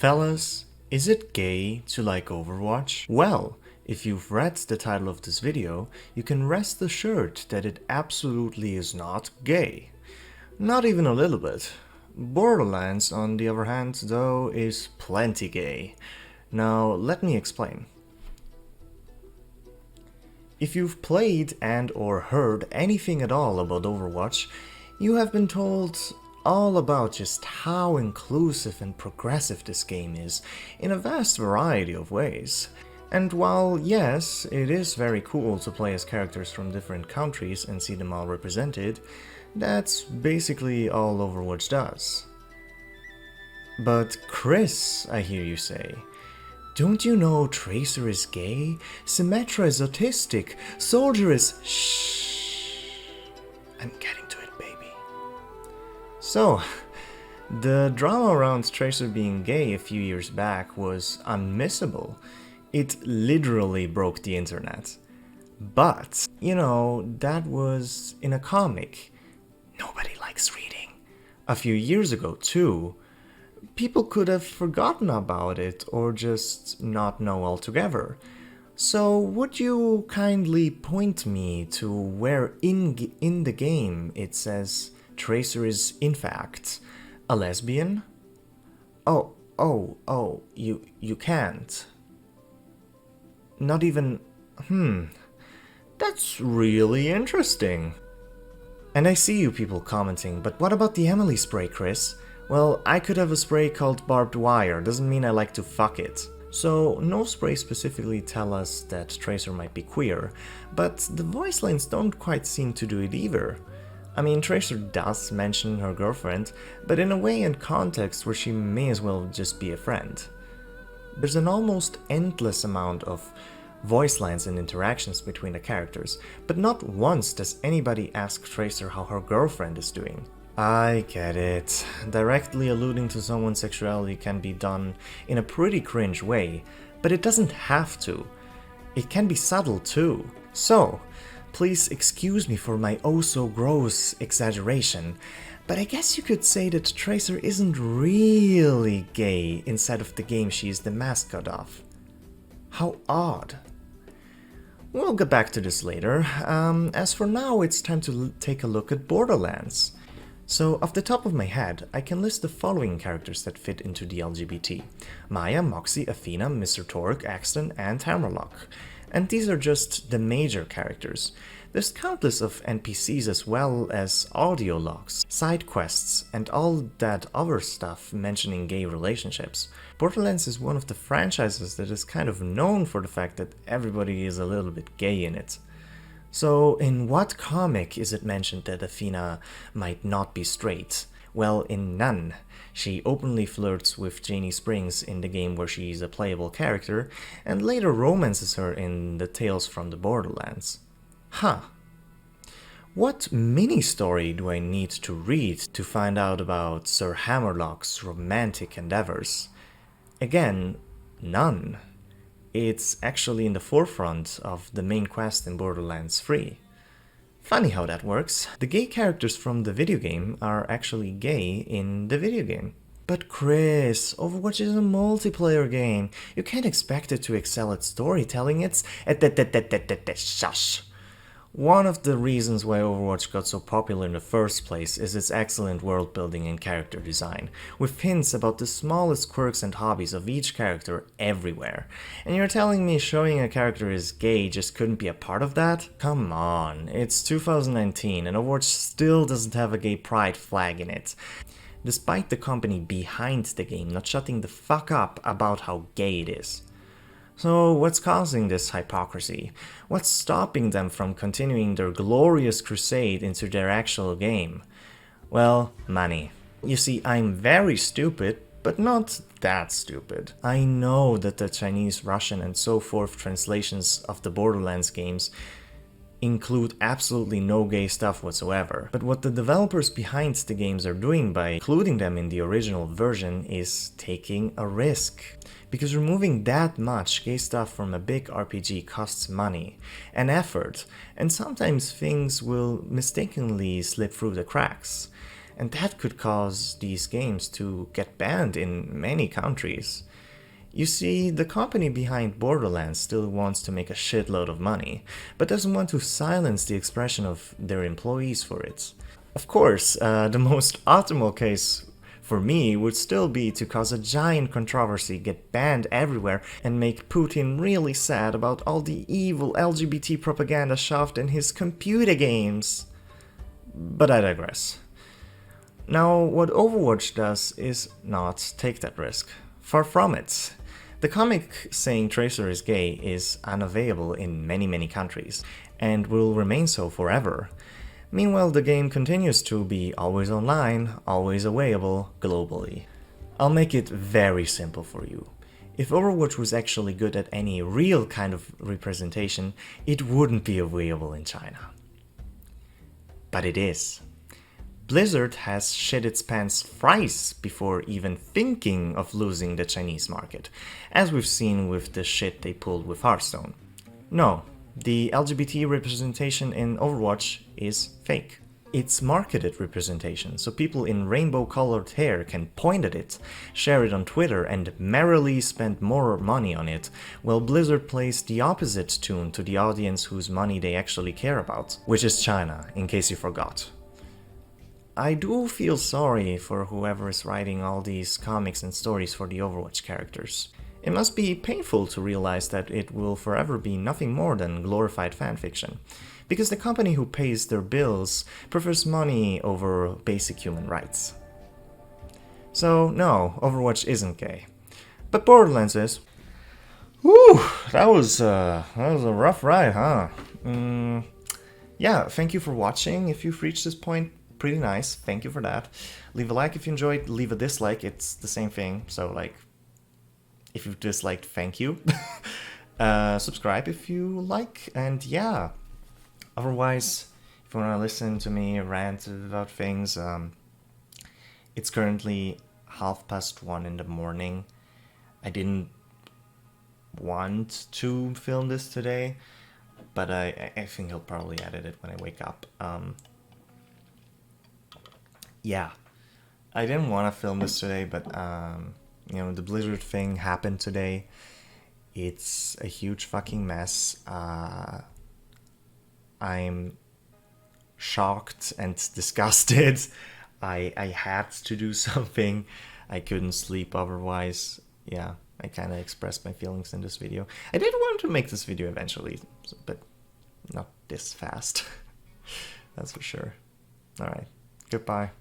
Fellas, is it gay to like Overwatch? Well, if you've read the title of this video, you can rest assured that it absolutely is not gay. Not even a little bit. Borderlands, on the other hand, though, is plenty gay. Now, let me explain. If you've played and/or heard anything at all about Overwatch, you have been told all about just how inclusive and progressive this game is in a vast variety of ways. And while yes, it is very cool to play as characters from different countries and see them all represented, that's basically all Overwatch does. But Chris, I hear you say, don't you know Tracer is gay, Symmetra is autistic, Soldier is shh. I'm getting to it, baby. So, the drama around Tracer being gay a few years back was unmissable. It literally broke the internet. But, you know, that was in a comic. Nobody likes reading. A few years ago, too, people could have forgotten about it or just not know altogether. So would you kindly point me to where in the game it says Tracer is in fact a lesbian? Oh, you can't. Not even, that's really interesting. And I see you people commenting, but what about the Emily spray, Chris? Well, I could have a spray called barbed wire, doesn't mean I like to fuck it. So, no spray specifically tell us that Tracer might be queer, but the voice lines don't quite seem to do it either. I mean, Tracer does mention her girlfriend, but in a way and context where she may as well just be a friend. There's an almost endless amount of voice lines and interactions between the characters, but not once does anybody ask Tracer how her girlfriend is doing. I get it. Directly alluding to someone's sexuality can be done in a pretty cringe way, but it doesn't have to. It can be subtle too. So, please excuse me for my oh-so-gross exaggeration, but I guess you could say that Tracer isn't really gay inside of the game she is the mascot of. How odd. We'll get back to this later. As for now, it's time to take a look at Borderlands. So, off the top of my head, I can list the following characters that fit into the LGBT. Maya, Moxie, Athena, Mr. Torque, Axton, and Hammerlock. And these are just the major characters. There's countless of NPCs as well as audio logs, side quests, and all that other stuff mentioning gay relationships. Borderlands is one of the franchises that is kind of known for the fact that everybody is a little bit gay in it. So, in what comic is it mentioned that Athena might not be straight? Well, in none. She openly flirts with Janie Springs in the game where she is a playable character, and later romances her in the Tales from the Borderlands. Huh. What mini-story do I need to read to find out about Sir Hammerlock's romantic endeavors? Again, none. It's actually in the forefront of the main quest in Borderlands 3. Funny how that works. The gay characters from the video game are actually gay in the video game. But Chris, Overwatch is a multiplayer game. You can't expect it to excel at storytelling. It's shush. One of the reasons why Overwatch got so popular in the first place is its excellent world building and character design, with hints about the smallest quirks and hobbies of each character everywhere. And you're telling me showing a character is gay just couldn't be a part of that? Come on, it's 2019 and Overwatch still doesn't have a gay pride flag in it, despite the company behind the game not shutting the fuck up about how gay it is. So what's causing this hypocrisy? What's stopping them from continuing their glorious crusade into their actual game? Well, money. You see, I'm very stupid, but not that stupid. I know that the Chinese, Russian, and so forth translations of the Borderlands games include absolutely no gay stuff whatsoever. But what the developers behind the games are doing by including them in the original version is taking a risk. Because removing that much gay stuff from a big RPG costs money and effort, and sometimes things will mistakenly slip through the cracks. and that could cause these games to get banned in many countries. You see, the company behind Borderlands still wants to make a shitload of money, but doesn't want to silence the expression of their employees for it. Of course, the most optimal case for me would still be to cause a giant controversy, get banned everywhere, and make Putin really sad about all the evil LGBT propaganda shoved in his computer games. But I digress. Now, what Overwatch does is not take that risk. Far from it. The comic saying Tracer is gay is unavailable in many countries, and will remain so forever. Meanwhile, the game continues to be always online, always available globally. I'll make it very simple for you. If Overwatch was actually good at any real kind of representation, it wouldn't be available in China. But it is. Blizzard has shit its pants thrice before even thinking of losing the Chinese market, as we've seen with the shit they pulled with Hearthstone. No, the LGBT representation in Overwatch is fake. It's marketed representation, so people in rainbow-colored hair can point at it, share it on Twitter, and merrily spend more money on it, while Blizzard plays the opposite tune to the audience whose money they actually care about, which is China, in case you forgot. I do feel sorry for whoever is writing all these comics and stories for the Overwatch characters. It must be painful to realize that it will forever be nothing more than glorified fanfiction, because the company who pays their bills prefers money over basic human rights. So no, Overwatch isn't gay. But Borderlands is. Whew, that was a rough ride, huh? Yeah, thank you for watching. If you've reached this point, pretty nice. Thank you for that. Leave a like if you enjoyed, leave a dislike. It's the same thing. So, like, if you've disliked, thank you. Subscribe if you like. And yeah, otherwise, if you want to listen to me rant about things, it's currently 1:30 in the morning. I didn't want to film this today, but I think I'll probably edit it when I wake up. Yeah, I didn't want to film this today, but you know, the Blizzard thing happened today. It's a huge fucking mess. I'm shocked and disgusted. I had to do something. I couldn't sleep otherwise. Yeah, I kind of expressed my feelings in this video. I did want to make this video eventually, but not this fast. That's for sure. Alright, goodbye.